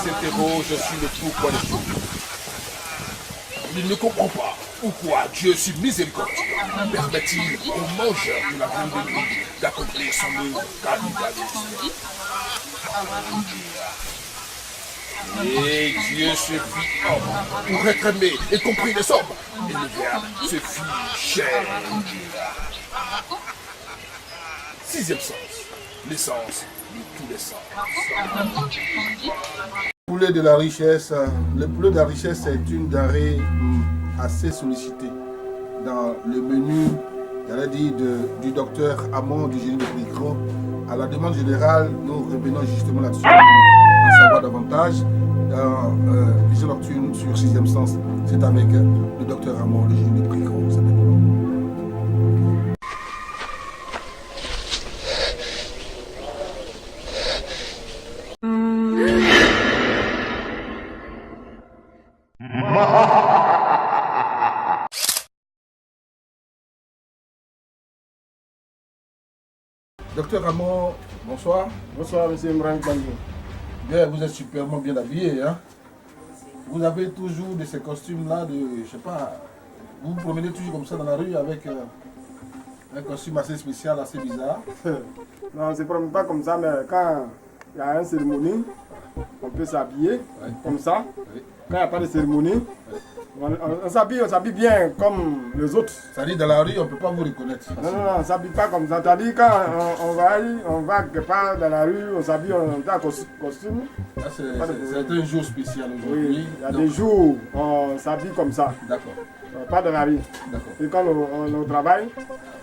S'interroge sur le pourquoi des choses. Il ne comprend pas pourquoi Dieu, si miséricordieux, permet-il aux mangeurs de la viande de nuit d'accomplir son œuvre capitaliste. Et Dieu se fit homme pour être aimé et compris les hommes. Et le Verbe se fit chair. Sixième sens, l'essence de tous les sens. Le poulet de la richesse, est une denrée assez sollicitée dans le menu, du docteur Amon du génie de Micro. À la demande générale, nous revenons justement là-dessus, en savoir davantage. Dans Vision Nocturne sur 6e sens, c'est avec le docteur Amon du génie de Micro. Docteur Amon, bonsoir. Bonsoir, monsieur Imran Bandou. Bien, vous êtes superment bien habillé, hein? Vous avez toujours de ces costumes-là, je sais pas, vous vous promenez toujours comme ça dans la rue avec un costume assez spécial, assez bizarre. Non, on ne se promène pas comme ça, mais quand il y a une cérémonie, on peut s'habiller comme ça. Oui. Quand il n'y a pas de cérémonie, on s'habille bien comme les autres. C'est-à-dire dans la rue, on ne peut pas vous reconnaître. Non, on ne s'habille pas comme ça. C'est-à-dire quand on va quelque part dans la rue, on s'habille en costume. C'est un jour spécial aujourd'hui. Oui, il y a des jours où on s'habille comme ça. D'accord. Pas dans la rue. D'accord. Et quand on au travail,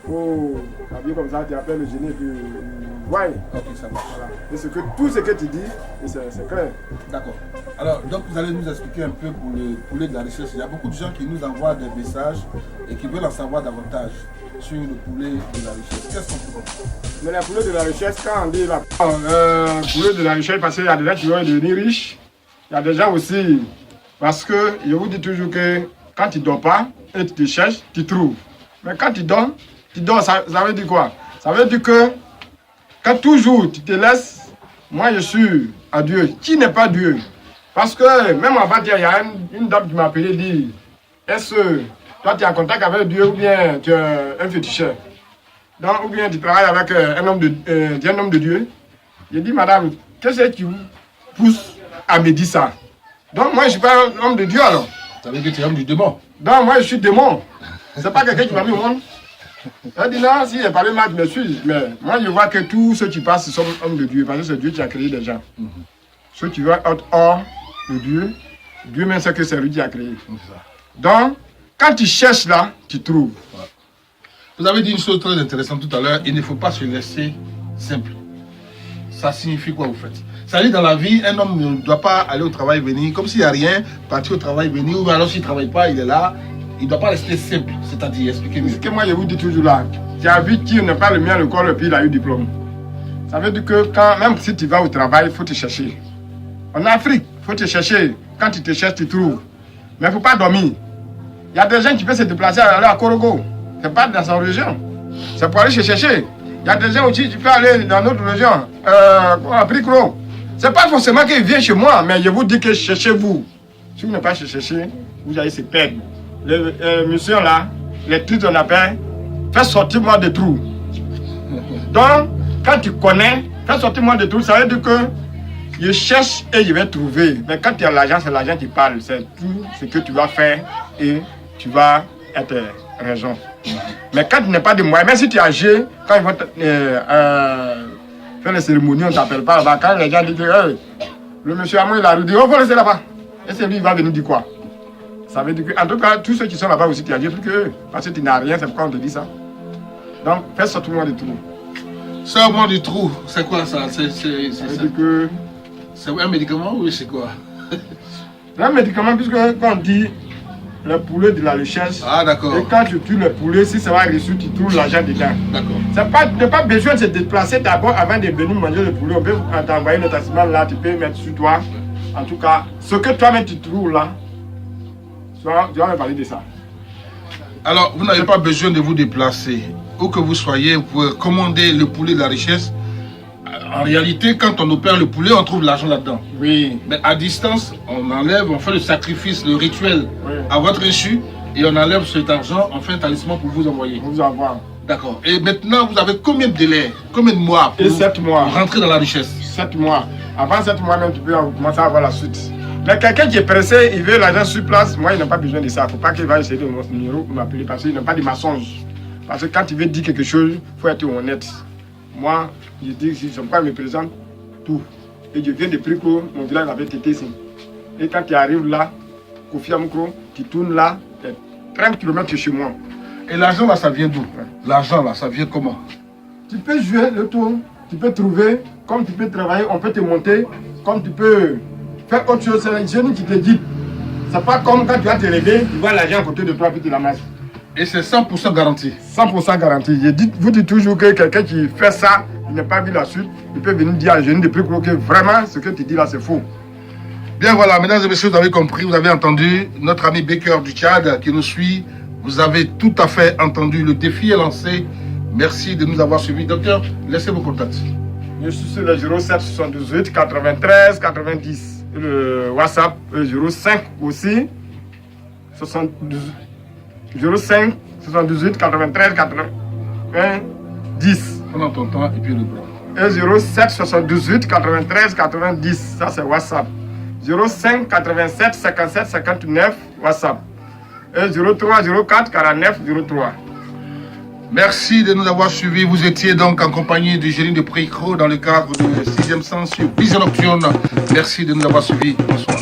on s'habille comme ça, tu appelles le génie du voile. Ok, ça marche. Voilà. Et tout ce que tu dis, c'est clair. D'accord. Alors, donc vous allez nous expliquer un peu pour le poulet de la richesse. Il y a beaucoup de gens qui nous envoient des messages et qui veulent en savoir davantage sur le poulet de la richesse. Qu'est-ce qu'on peut comprendre? Mais le poulet de la richesse, quand on dit poulet de la richesse, parce qu'il y a des gens qui veulent devenir riches, il y a des gens aussi, parce que je vous dis toujours que quand tu ne dors pas et tu te cherches, tu trouves. Mais quand tu dors, ça veut dire quoi? Ça veut dire que quand toujours tu te laisses, moi je suis à Dieu, qui n'est pas Dieu. Parce que même en fait, il y a une dame qui m'a appelé et dit, est-ce que toi tu es en contact avec Dieu ou bien tu es un féticheur? Donc, ou bien tu travailles avec un homme de Dieu? J'ai dit, madame, qu'est-ce qui vous pousse à me dire ça? Donc moi je ne suis pas un homme de Dieu alors. Ça veut dire que tu es homme du démon. Donc moi je suis démon. C'est pas quelqu'un qui m'a mis au monde. Elle dit non, si elle parlait mal, je me suis. Mais moi je vois que tous ceux qui passent sont hommes de Dieu. Parce que c'est Dieu qui a créé les gens. Ceux qui veulent être hors de Dieu, Dieu même sait que c'est lui qui a créé. Donc, quand tu cherches là, tu trouves. Ouais. Vous avez dit une chose très intéressante tout à l'heure, il ne faut pas se laisser simple. Ça signifie quoi vous faites? Ça dit dans la vie, un homme ne doit pas aller au travail, venir, comme s'il n'y a rien, partir au travail, venir, ou alors s'il ne travaille pas, il est là. Il ne doit pas rester simple, c'est-à-dire, expliquez-moi. Ce que moi je vous dis toujours là, tu as vu qui n'est pas le mien, le corps, le puis il a eu diplôme. Ça veut dire que même si tu vas au travail, il faut te chercher. En Afrique, il faut te chercher. Quand tu te cherches, tu trouves. Mais il ne faut pas dormir. Il y a des gens qui peuvent se déplacer aller à Korogo. Ce n'est pas dans sa région. C'est pour aller se chercher. Il y a des gens aussi qui peuvent aller dans notre région, à Pricro. Ce n'est pas forcément qu'ils viennent chez moi, mais je vous dis que cherchez-vous. Si vous n'êtes pas cherché, vous allez se perdre. Les missions là, les trucs on appelle, fais sortir moi des trous. Donc, quand tu connais, fais sortir moi des trous, ça veut dire que je cherche et je vais trouver. Mais quand tu as l'argent, c'est l'argent qui parle. C'est tout ce que tu vas faire et tu vas être raison. Mais quand tu n'as pas de moyens, même si tu es âgé, quand ils vont faire les cérémonies, on ne t'appelle pas là-bas. Quand les gens disent, hey, le monsieur Amon, il a dit, on va rester là-bas. Et c'est lui, il va venir dire quoi? Ça veut dire que, en tout cas, tous ceux qui sont là-bas aussi, tu as dit que parce que tu n'as rien, c'est pourquoi on te dit ça. Donc, fais sortir-moi du trou. Sors-moi du trou, c'est quoi ça? C'est un médicament ou c'est quoi? C'est un médicament, puisque quand on dit le poulet de la richesse, ah, d'accord. Et quand tu tues le poulet, si ça va reçu, tu trouves l'argent dedans. D'accord. Tu n'as pas besoin de se déplacer d'abord avant de venir manger le poulet. On peut t'envoyer le testament là, tu peux mettre sur toi. En tout cas, ce que toi-même tu trouves là, tu vas me parler de ça. Alors, vous n'avez pas besoin de vous déplacer. Où que vous soyez, vous pouvez commander le poulet de la richesse. En réalité, quand on opère le poulet, on trouve l'argent là-dedans. Oui. Mais à distance, on enlève, on fait le sacrifice, le rituel Oui. à votre insu et on enlève cet argent, on fait un talisman pour vous envoyer. Vous avoir. D'accord. Et maintenant, vous avez combien de délais, combien de mois pour, Et 7 mois. pour rentrer dans la richesse? 7 mois. Avant 7 mois même, tu peux commencer à avoir la suite. Mais quelqu'un qui est pressé, il veut l'argent sur place, moi, il n'a pas besoin de ça. Il ne faut pas qu'il va essayer de mon numéro ou m'appeler parce qu'il n'a pas de mensonge. Parce que quand tu veux dire quelque chose, il faut être honnête. Moi, je dis, si son père me présente tout. Et je viens de Priko, mon village avait été ici. Et quand tu arrives là, Kofi Amukro, tu tournes là, 30 km chez moi. Et l'argent là, ça vient d'où? L'argent là, ça vient comment? Tu peux jouer le tour, tu peux trouver, comme tu peux travailler, on peut te monter, comme tu peux faire autre chose. C'est un génie qui te dit. C'est pas comme quand tu vas te lever, tu vois l'argent à côté de toi puis tu l'amasses. Et c'est 100% garanti. 100% garanti. Vous dites toujours que quelqu'un qui fait ça, il n'a pas vu la suite, il peut venir dire à un génie de plus que vraiment ce que tu dis là c'est faux. Bien voilà, mesdames et messieurs, vous avez compris, vous avez entendu notre ami Baker du Tchad qui nous suit. Vous avez tout à fait entendu, le défi est lancé. Merci de nous avoir suivis. Docteur, laissez vos contacts. Je suis sur le 07 78 93 90. Et le WhatsApp 05 aussi 72 05 78 93 90. On entend temps et puis le bras. Et 07 78 93 90. Ça c'est WhatsApp. 05 87 57 59 WhatsApp. Et 03 04 49 03. Merci de nous avoir suivis. Vous étiez donc en compagnie du génie de Priko dans le cadre du 6e sens sur Vision Nocturne. Merci de nous avoir suivis. Bonsoir.